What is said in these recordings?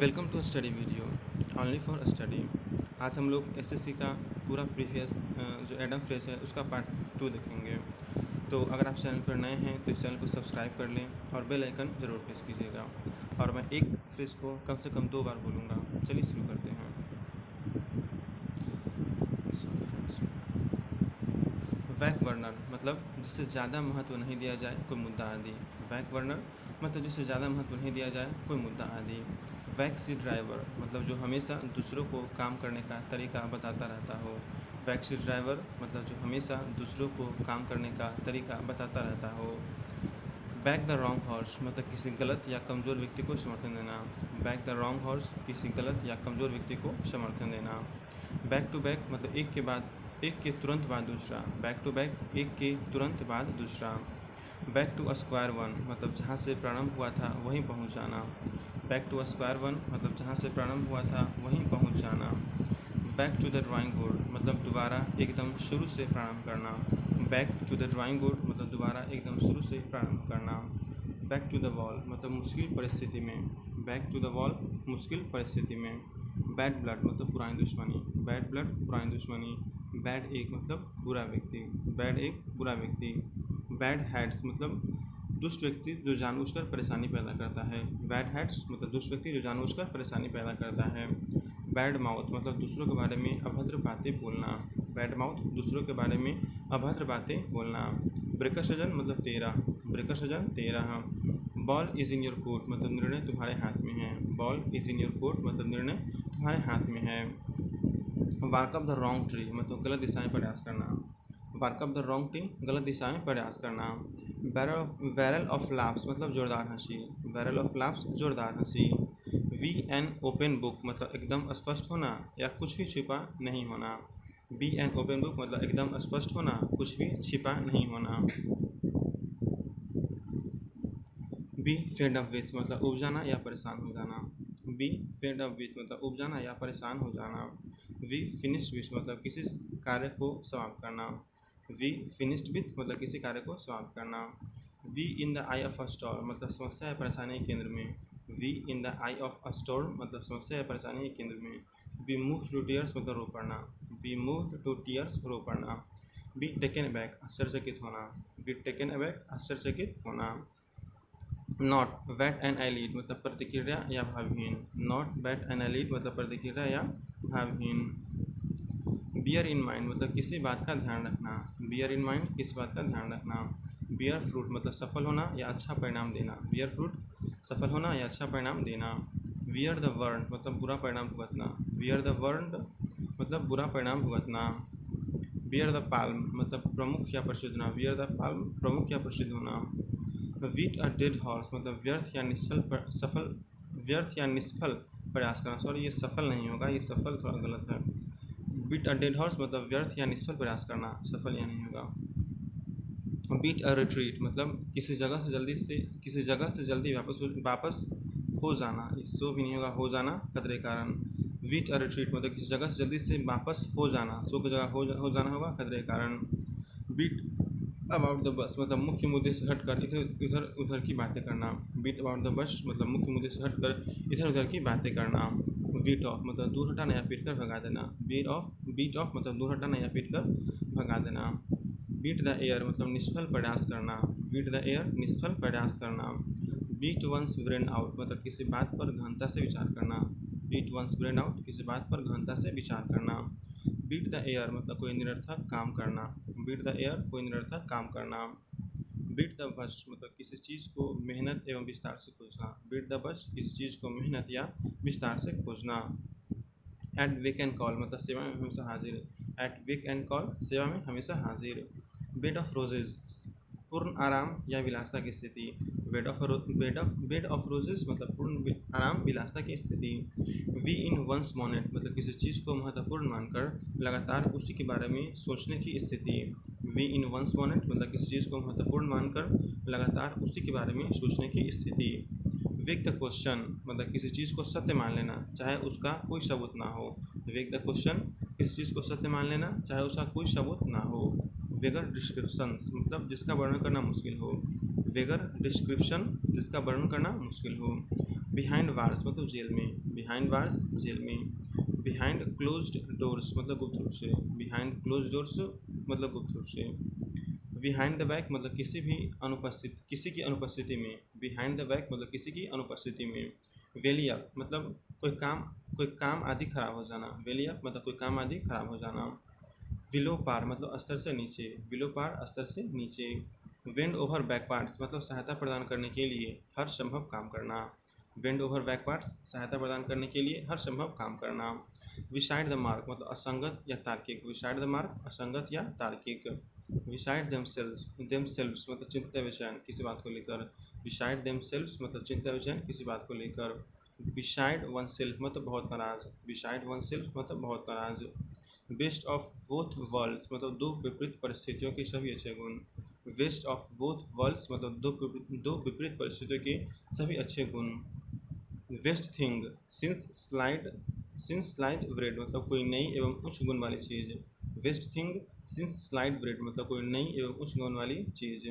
Welcome to study video only for study. आज हम लोग एसएससी का पूरा प्रीवियस जो एडम फ्रेज है उसका पार्ट 2 देखेंगे। तो अगर आप चैनल पर नए हैं तो इस चैनल को सब्सक्राइब कर लें और बेल आइकन ज़रूर प्रेस कीजिएगा। और मैं एक फ्रेज को कम से कम 2 बार बोलूँगा। चलिए शुरू करते हैं। बैक बर्नर मतलब जिससे ज़्यादा महत्व नहीं दिया जाए कोई मुद्दा आदि। बैक बर्नर मतलब जिससे ज़्यादा महत्व नहीं दिया जाए कोई मुद्दा आदि। बैक सीट ड्राइवर मतलब जो हमेशा दूसरों को काम करने का तरीका बताता रहता हो। बैक सीट ड्राइवर मतलब जो हमेशा दूसरों को काम करने का तरीका बताता रहता हो। बैक द रॉन्ग हॉर्स मतलब किसी गलत या कमज़ोर व्यक्ति को समर्थन देना। बैक द रॉन्ग हॉर्स किसी गलत या कमज़ोर व्यक्ति को समर्थन देना। बैक टू बैक मतलब एक के तुरंत बाद दूसरा। बैक टू बैक एक के तुरंत बाद दूसरा। बैक टू स्क्वायर वन मतलब जहाँ से प्रारंभ हुआ था वहीं पहुँच जाना। बैक टू स्क्वायर वन मतलब जहाँ से प्रारंभ हुआ था वहीं पहुँच जाना। Back to the drawing board मतलब दोबारा एकदम शुरू से प्रारंभ करना। Back to the drawing board मतलब दोबारा एकदम शुरू से प्रारंभ करना। बैक टू द वॉल मतलब मुश्किल परिस्थिति में। बैक टू द वॉल मुश्किल परिस्थिति में। बैड ब्लड मतलब पुरानी दुश्मनी। बैड ब्लड पुरानी दुश्मनी। बैड एक मतलब बुरा व्यक्ति। बैड एक बुरा व्यक्ति। बैड हैट्स मतलब दुष्ट व्यक्ति जो जानबूझकर परेशानी पैदा करता है। बैड हैट्स मतलब दुष्ट व्यक्ति जो जानबूझकर परेशानी पैदा करता है। बैड माउथ मतलब दूसरों के बारे में अभद्र बातें बोलना। बैड माउथ दूसरों के बारे में अभद्र बातें बोलना। ब्रेकर सजन मतलब तेरा। ब्रेकर सजन तेरा। Ball is in your court मतलब निर्णय तुम्हारे हाथ में है। Ball is in your court मतलब निर्णय तुम्हारे हाथ में है। वार्क अप द रॉन्ग ट्री मतलब गलत दिशा में प्रयास करना। वार्क अप द रॉन्ग ट्री गलत दिशा में प्रयास करना। बैरल ऑफ लाफ्स मतलब जोरदार हंसी। बैरल ऑफ लाफ्स जोरदार हंसी। वी एन ओपन बुक मतलब एकदम स्पष्ट होना या कुछ भी छिपा नहीं होना। बी एन ओपन बुक मतलब एकदम स्पष्ट होना, कुछ भी छिपा नहीं होना। बी फेड अप विथ मतलब उब जाना या परेशान हो जाना। बी फेड अप विथ मतलब उब जाना या परेशान हो जाना। वी फिनिश्ड विथ मतलब किसी कार्य को समाप्त करना। वी फिनिश्ड विथ मतलब किसी कार्य को समाप्त करना। We in the eye of a store मतलब समस्या या परेशानी के केंद्र में। We in the eye of a store मतलब समस्या या परेशानी के केंद्र में। बी मूव टू टीयर्स मतलब रो पड़ना। बी मूव टू टीयर्स रो पड़ना। बी टेकन अबैक आश्चर्यचकित होना। बी टेकन अबैक आश्चर्यचकित होना। नॉट बैट एन आईलीड मतलब प्रतिक्रिया या भावहीन। नॉट बैट एन आईलीड मतलब प्रतिक्रिया या भावहीन। बियर इन माइंड मतलब किसी बात का ध्यान रखना। बियर इन माइंड किसी बात का ध्यान रखना। बियर फ्रूट मतलब सफल होना या अच्छा परिणाम देना। बियर फ्रूट सफल होना या अच्छा परिणाम देना। वियर द वर्न मतलब बुरा परिणाम भुगतना। वियर द वर्न मतलब बुरा परिणाम भुगतना। बियर द पाल्म मतलब प्रमुख या प्रसिद्ध होना। वियर द पाल्म प्रमुख या प्रसिद्ध होना। बीट अ डेड हॉर्स मतलब व्यर्थ या निष्फल प्रयास करना। सॉरी, ये सफल नहीं होगा, ये सफल थोड़ा गलत है। बीट अ डेड हॉर्स मतलब व्यर्थ या निष्फल प्रयास करना, सफल या नहीं होगा। बीट अ रिट्रीट मतलब किसी जगह से जल्दी वापस हो जाना, सो भी नहीं होगा, हो जाना खतरे के कारण। बीट अ रिट्रीट मतलब किसी जगह से जल्दी से वापस हो जाना, सो की जगह हो जाना होगा खतरे के कारण। बीट अबाउट द बस मतलब मुख्य मुद्दे से हटकर इधर उधर की बातें करना। बीट अबाउट द बस मतलब मुख्य मुद्दे से हटकर इधर उधर की बातें करना। बीट ऑफ मतलब दूर हटाना या पीट कर भगा देना। बीट ऑफ मतलब दूर हटाना या पीट कर भगा देना। बीट द एयर मतलब निष्फल प्रयास करना। बीट द एयर निष्फल प्रयास करना। बीट वंस ब्रेन आउट मतलब किसी बात पर गहनता से विचार करना। बीट वंस ब्रेन आउट किसी बात पर गहनता से विचार करना। बीट द एयर मतलब कोई निरर्थक काम करना। बीट द एयर कोई निरर्थक काम करना। बीट द बश मतलब किसी चीज़ को मेहनत एवं विस्तार से खोजना। बीट द बश किसी चीज़ को मेहनत या विस्तार से खोजना। एट विक एंड कॉल मतलब सेवा में हमेशा हाजिर। एट विक एंड कॉल सेवा में हमेशा हाजिर। बेड ऑफ रोजेज पूर्ण आराम या विलासता की स्थिति। बेड ऑफ रोजेज मतलब पूर्ण आराम विलासता की स्थिति। वी इन वंस मोनेट मतलब किसी चीज़ को महत्वपूर्ण मानकर लगातार उसी के बारे में सोचने की स्थिति। वी इन वंस मोनेट मतलब किसी चीज़ को महत्वपूर्ण मानकर लगातार उसी के बारे में सोचने की स्थिति। वेक द क्वेश्चन मतलब किसी चीज़ को सत्य मान लेना चाहे उसका कोई सबूत ना हो। वेक द क्वेश्चन किसी चीज़ को सत्य मान लेना चाहे उसका कोई सबूत ना हो। वेगर डिस्क्रिप्शन मतलब जिसका वर्णन करना मुश्किल हो। वेगर डिस्क्रिप्शन जिसका वर्णन करना मुश्किल हो। बिहाइंड वार्स मतलब जेल में, बिहाइंड वार्स जेल में। बिहाइंड क्लोज्ड डोर्स मतलब गुप्त रूप से, बिहाइंड क्लोज्ड डोर्स मतलब गुप्त रूप से। बिहाइंड द बैक मतलब किसी की अनुपस्थिति में, बिहाइंड द बैक मतलब किसी की अनुपस्थिति में। वेलियप मतलब कोई काम आदि खराब हो जाना, वेलियप मतलब कोई काम आदि खराब हो जाना। बिलो पार मतलब स्तर से नीचे, बिलो पार स्तर से नीचे। वेंड ओवर बैकवार्ड्स मतलब सहायता प्रदान करने के लिए हर संभव काम करना, वेंड ओवर बैकवार्ड्स सहायता प्रदान करने के लिए हर संभव काम करना। विसाइड द मार्क मतलब असंगत या तार्किक, विसाइड द मार्क असंगत या तार्किक। विसाइड देमसेल्व्स मतलब चिंता विचयन किसी बात को लेकर, विसाइड देमसेल्व्स मतलब चिंता विचयन किसी बात को लेकर। बिसाइड वन सेल्फ मतलब बहुत नाराज, बिसाइड वन सेल्फ मतलब बहुत नाराज। बेस्ट ऑफ बोथ वर्ल्ड्स मतलब दो विपरीत परिस्थितियों के सभी अच्छे गुण, बेस्ट ऑफ बोथ वर्ल्ड्स मतलब दो विपरीत परिस्थितियों के सभी अच्छे गुण। Best thing since sliced bread मतलब कोई नई एवं उच्च गुण वाली चीज़, best thing since sliced bread मतलब कोई नई एवं उच्च गुण वाली चीज़।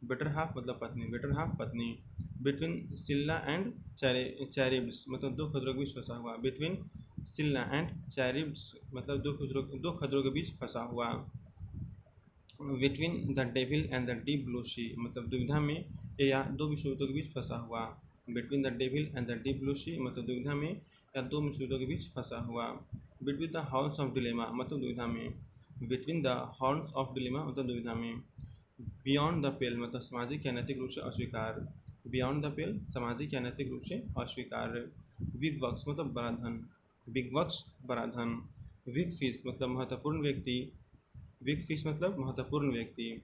बेटर हाफ मतलब पत्नी, बेटर हाफ पत्नी। बिटवीन सिल्ला एंड चैरिब्स मतलब दो खतरों के बीच फंसा हुआ, बिटवीन सिल्ला एंड चैरिब्स मतलब दो खतरों के बीच फंसा हुआ। Between the devil and the deep blue sea मतलब दुविधा में या दो मुसीबतों के बीच फंसा हुआ, between the devil and the deep blue sea मतलब दुविधा में या दो मुसीबतों के बीच फंसा हुआ। Between the horns of dilemma मतलब दुविधा में, between the horns of dilemma मतलब दुविधा में। बियॉन्ड द पेल मतलब सामाजिक या नैतिक रूप से अस्वीकार, बियॉन्ड द पेल सामाजिक या नैतिक रूप से अस्वीकार। बिग वक्स मतलब बड़ा धन, बिग वक्स बड़ा धन। बिग फिश मतलब महत्वपूर्ण व्यक्ति, बिग फिश मतलब महत्वपूर्ण व्यक्ति।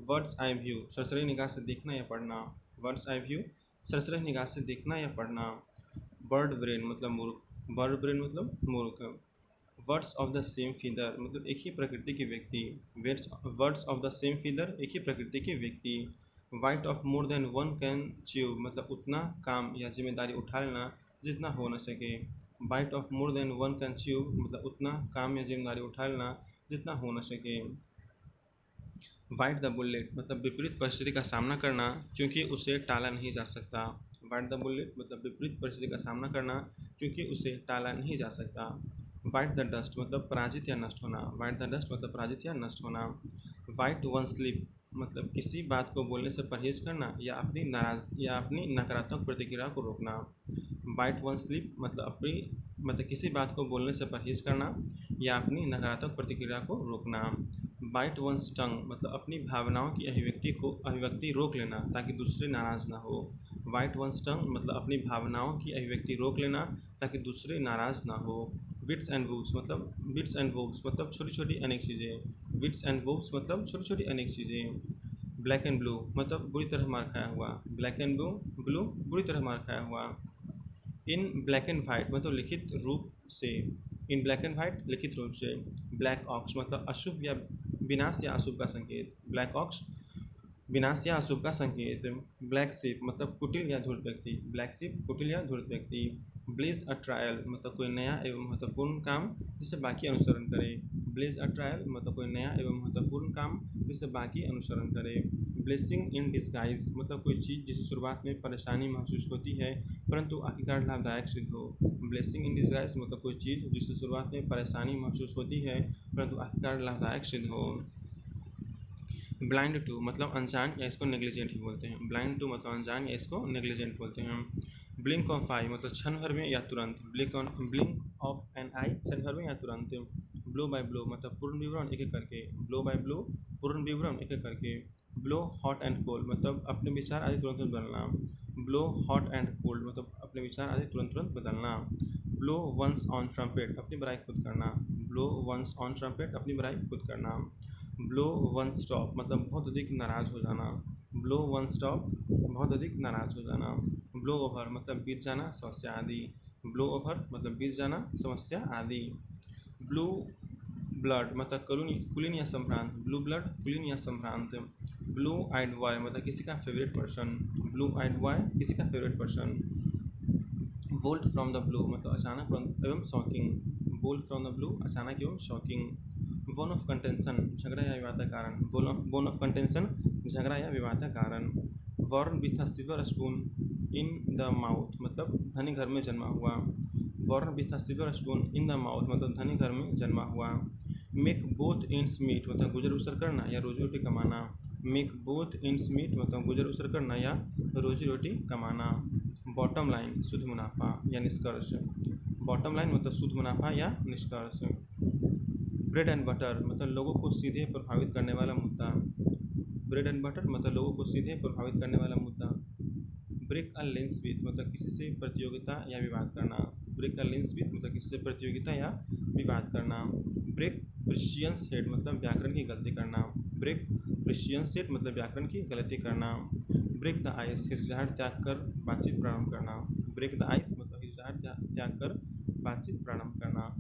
वर्ड्स आई व्यू सरसरी निगाह से देखना या पढ़ना, वर्ड्स आई व्यू सरसरी निगाह से देखना या पढ़ना। बर्ड ब्रेन मतलब मूर्ख, बर्ड ब्रेन मतलब मूर्ख। Words of the same feather मतलब एक ही प्रकृति के व्यक्ति, words of the same feather एक ही प्रकृति के व्यक्ति। White of more than one can chew मतलब उतना काम या जिम्मेदारी उठा लेना जितना हो न सके, bite off more than one can chew मतलब उतना काम या जिम्मेदारी उठा लेना जितना हो न सके। वाइट द बुलेट मतलब विपरीत परिस्थिति का सामना करना क्योंकि उसे टाला नहीं जा सकता, वाइट द बुलेट मतलब विपरीत परिस्थिति का सामना करना क्योंकि उसे टाला नहीं जा सकता। वाइट द डस्ट मतलब पराजित या नष्ट होना, वाइट द डस्ट मतलब पराजित या नष्ट होना। वाइट वन स्लिप मतलब किसी बात को बोलने से परहेज करना या अपनी नकारात्मक प्रतिक्रिया को रोकना। वाइट वन स्लिप मतलब किसी बात को बोलने से परहेज करना या अपनी नकारात्मक प्रतिक्रिया को रोकना। बाइट वन टंग मतलब अपनी भावनाओं की अभिव्यक्ति रोक लेना ताकि दूसरे नाराज़ ना हो, वाइट वन टंग मतलब अपनी भावनाओं की अभिव्यक्ति रोक लेना ताकि दूसरे नाराज़ ना हो। बिट्स एंड वोव्स मतलब छोटी छोटी अनेक चीज़ें, बिट्स एंड वोव्स मतलब छोटी छोटी अनेक चीज़ें। ब्लैक एंड ब्लू मतलब बुरी तरह मार खाया हुआ, ब्लैक एंड ब्लू बुरी तरह मार खाया हुआ। इन ब्लैक एंड वाइट मतलब लिखित रूप से, इन ब्लैक एंड वाइट लिखित रूप से। ब्लैक ऑक्स मतलब अशुभ या विनाश या अशुभ का संकेत, ब्लैक ऑक्स विनाश या अशुभ का संकेत। ब्लैक शिप मतलब कुटिल या धूर्त व्यक्ति, ब्लैक शिप कुटिल या धूर्त व्यक्ति। ब्लेज अ ट्रायल मतलब कोई नया एवं महत्वपूर्ण काम जिसे बाकी अनुसरण करे, ब्लेज अ ट्रायल मतलब कोई नया एवं महत्वपूर्ण काम जिसे बाकी अनुसरण करे। ब्लेसिंग इन डिस्गाइज मतलब कोई चीज़ जिसे शुरुआत में परेशानी महसूस होती है परंतु आखिरकार लाभदायक सिद्ध हो, ब्लेसिंग इन डिस्गाइज मतलब कोई चीज़ जिसे शुरुआत में परेशानी महसूस होती है परंतु आखिरकार लाभदायक सिद्ध हो। ब्लाइंड टू मतलब अनजान या इसको नेग्लिजेंट ही बोलते हैं, ब्लाइंड टू मतलब अनजान या इसको नेग्लिजेंट बोलते हैं। ब्लिंक ऑफ आई मतलब क्षण भर में या तुरंत, ब्लिंक ऑफ एन आई क्षण भर में या तुरंत। ब्लो बाय ब्लो मतलब पूर्ण विवरण एक एक करके, ब्लो बाय ब्लो पूर्ण विवरण एक एक करके। ब्लो हॉट एंड कोल्ड मतलब अपने विचार आदि तुरंत तुरंत बदलना, ब्लो हॉट एंड कोल्ड मतलब अपने विचार आदि तुरंत तुरंत बदलना। ब्लो वंस ऑन ट्रम्पेट अपनी बड़ाई खुद करना, ब्लो वंस ऑन ट्रम्पेट अपनी बड़ाई खुद करना। ब्लो वन स्टॉप मतलब बहुत अधिक नाराज़ हो जाना, ब्लो वन स्टॉप बहुत अधिक नाराज़ हो जाना। ब्लो ओवर मतलब बीत जाना समस्या आदि, ब्लो ओवर मतलब बीत जाना समस्या आदि। ब्लू ब्लड मतलब कुलीन या संभ्रांत, ब्लू ब्लड कुलीन या संभ्रांत। ब्लू आइड बॉय मतलब किसी का favourite person, blue eyed boy किसी का favourite person. Bolt from the blue मतलब अचानक एवं shocking, bolt from the blue अचानक एवं शॉकिंग। बोन ऑफ कंटेंशन झगड़ा या विवाद का कारण, बोन ऑफ कंटेंशन झगड़ा या विवाद का कारण। Born with a silver spoon in the mouth मतलब धनी घर में जन्मा हुआ। Born with a silver spoon in the mouth मतलब धनी घर में जन्मा हुआ। मेक बोथ एंड्स मीट मतलब गुजर बसर करना या रोजी रोटी कमाना। मेक बोथ एंड्स मीट मतलब गुजर बसर करना या रोजी रोटी कमाना। बॉटम लाइन शुद्ध मुनाफा या निष्कर्ष। बॉटम लाइन मतलब शुद्ध मुनाफा या निष्कर्ष। ब्रेड एंड बटर मतलब लोगों को सीधे प्रभावित करने वाला मुद्दा। ब्रेड एंड बटर मतलब लोगों को सीधे प्रभावित करने वाला मुद्दा। ब्रेक अ लेंस विथ मतलब किसी से प्रतियोगिता या विवाद करना। ब्रेक अ लेंस विथ मतलब किसी से प्रतियोगिता या विवाद करना। ब्रेक प्रिशियंस हेड मतलब व्याकरण की गलती करना। ब्रेक प्रिशियंस हेड मतलब व्याकरण की गलती करना। ब्रेक द आइस हिचकिचाहट त्याग कर बातचीत प्रारंभ करना। ब्रेक द आइस मतलब हिचकिचाहट त्याग कर बातचीत प्रारंभ करना।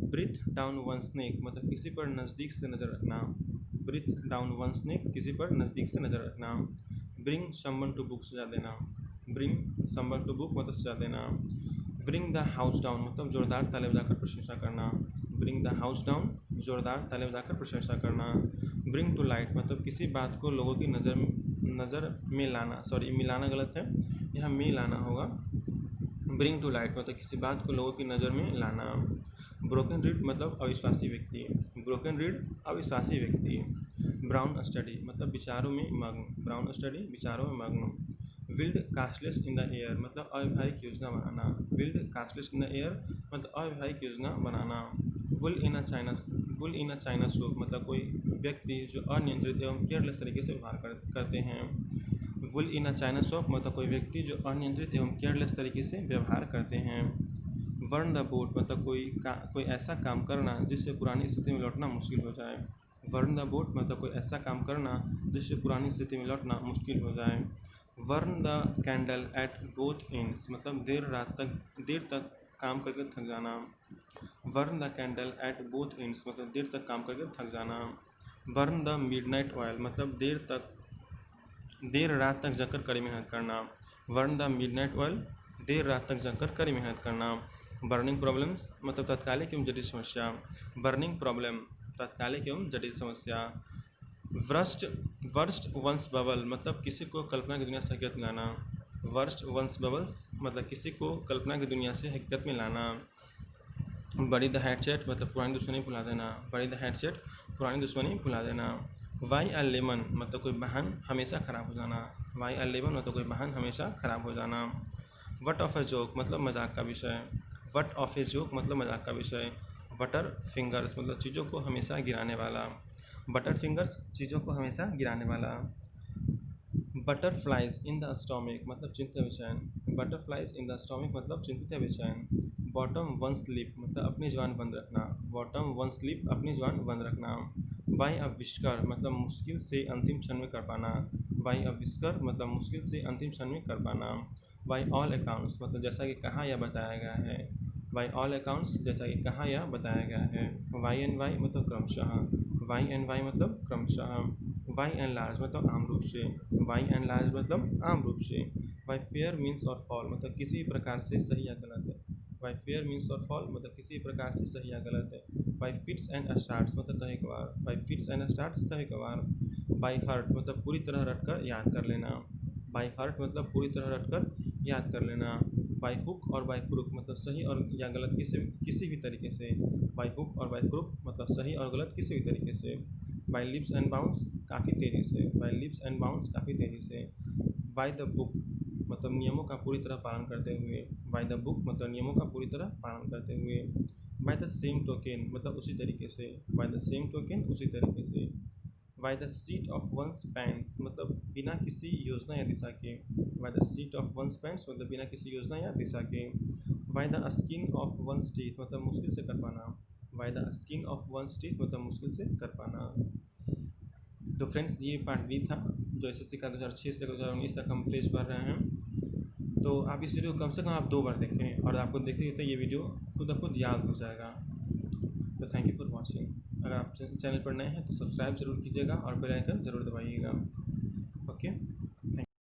ब्रीथ डाउन वन स्नेक मतलब किसी पर नज़दीक से नज़र रखना। ब्रीथ डाउन वन स्नेक किसी पर नज़दीक से नज़र रखना। ब्रिंग समवन टू बुक सजा देना। ब्रिंग समवन टू बुक मतलब सजा देना। ब्रिंग द हाउस डाउन मतलब जोरदार ताले बजाकर प्रशंसा करना। ब्रिंग द हाउस डाउन जोरदार ताले बजाकर प्रशंसा करना। ब्रिंग टू लाइट मतलब किसी बात को लोगों की नज़र में लाना। सॉरी मिलाना गलत है, यहाँ में लाना होगा। ब्रिंग टू लाइट मतलब किसी बात को लोगों की नज़र में लाना। ब्रोकन रीड मतलब अविश्वासी व्यक्ति। ब्रोकन रीड अविश्वासी व्यक्ति। ब्राउन स्टडी मतलब विचारों में मग्न। ब्राउन स्टडी विचारों में मग्न। Build castles in the air मतलब अव्यवहारिक योजना बनाना। Build castles in the air मतलब अव्यवहारिक योजना बनाना। Bull in a china shop मतलब कोई व्यक्ति जो अनियंत्रित एवं केयरलेस तरीके से व्यवहार करते हैं। वुल इन अ चाइना शॉप मतलब कोई व्यक्ति जो अनियंत्रित एवं केयरलेस तरीके से व्यवहार करते हैं। वर्न द बोट मतलब कोई ऐसा काम करना जिससे पुरानी स्थिति में लौटना मुश्किल हो जाए। वर्न द बोट मतलब कोई ऐसा काम करना जिससे पुरानी स्थिति में लौटना मुश्किल हो जाए। Burn the candle at both ends मतलब देर तक काम करके थक जाना। Burn the candle at both ends मतलब देर तक काम करके थक जाना। वर्न द मिडनाइट ऑयल मतलब देर रात तक जगकर कड़ी मेहनत करना। वर्न द मिडनाइट ऑयल देर रात तक जगकर कड़ी मेहनत करना। बर्निंग प्रॉब्लम्स मतलब तत्कालिक एवं जटिल समस्या। बर्निंग प्रॉब्लम तत्कालिक एवं जटिल समस्या। वर्स्ट वंस बबल मतलब किसी को कल्पना की दुनिया से हकीकत में लाना। वर्स्ट वंस बबल्स मतलब किसी को कल्पना की दुनिया से हकीकत में लाना। बड़ी द हेडसेट मतलब पुरानी दुश्मनी भुला देना। बड़ी द हेडसेट पुरानी दुश्मनी भुला देना। वाई अ लेमन मतलब कोई वाहन हमेशा ख़राब हो जाना। वाई अ लेमन मतलब कोई वाहन हमेशा ख़राब हो जाना। वट ऑफ ए जोक मतलब मजाक का विषय। वट ऑफ ए जोक मतलब मजाक का विषय। बटर फिंगर्स मतलब चीज़ों को हमेशा गिराने वाला। बटर फिंगर्स चीज़ों को हमेशा गिराने वाला। बटरफ्लाइज इन द स्टोमिक मतलब चिंतित बेचैन। बटरफ्लाइज इन द स्टोमिक मतलब चिंतित बेचैन। बॉटम वन स्लिप मतलब अपनी जुबान बंद रखना। बॉटम वन स्लिप अपनी जुबान बंद रखना। वाई अविष्कार मतलब मुश्किल से अंतिम क्षण में कर पाना। वाई अविष्कार मतलब मुश्किल से अंतिम क्षण में कर पाना। वाई ऑल अकाउंट्स मतलब जैसा कि कहा या बताया गया है। वाई ऑल अकाउंट्स जैसा कि कहा या बताया गया है। वाई एंड वाई मतलब क्रमशः। वाई एंड वाई मतलब क्रमशः। वाई एंड लार्ज मतलब आम रूप से। वाई एंड लार्ज मतलब आम रूप से। वाई फेयर मीन्स और फॉल मतलब किसी प्रकार से सही या गलत है। वाई फेयर मीन्स और फॉल मतलब किसी प्रकार से सही या गलत है। वाई फिट्स एंड स्टार्ट्स मतलब कहीं कभार। वाई फिट्स एंड स्टार्ट्स कहीं कभार। बाई हार्ट मतलब पूरी तरह रटकर याद कर लेना। बाई हार्ट मतलब पूरी तरह रटकर याद कर लेना। बाई हुक और बाई क्रुक मतलब सही और या गलत किसी भी तरीके से। बाई हुक और बाई क्रुक मतलब सही और गलत किसी भी तरीके से। बाई लिप्स एंड बाउंड्स काफ़ी तेज़ी से। बाई लिप्स एंड बाउंड्स काफ़ी तेज़ी से। बाई द बुक मतलब नियमों का पूरी तरह पालन करते हुए। बाय द बुक मतलब नियमों का पूरी तरह पालन करते हुए। बाय द सेम टोकेन मतलब उसी तरीके से। बाय द सेम टोकेन उसी तरीके से। By the seat of one's pants मतलब बिना किसी योजना या दिशा के। By the seat of one's pants मतलब बिना किसी योजना या दिशा के। By the skin of one's teeth मतलब मुश्किल से कर पाना। By the skin of one's teeth मतलब मुश्किल से कर पाना। तो फ्रेंड्स ये पार्ट बी था जो एसएससी का 2006 से 2019 तक हम फेस कर रहे हैं। तो आप इस वीडियो को कम से कम आप 2 बार देखें और आपको देखिए तो ये वीडियो खुद ब खुद याद हो जाएगा। तो थैंक यू फॉर वॉचिंग। अगर आप चैनल पर नए हैं तो सब्सक्राइब ज़रूर कीजिएगा और बेल आइकन ज़रूर दबाइएगा। ओके।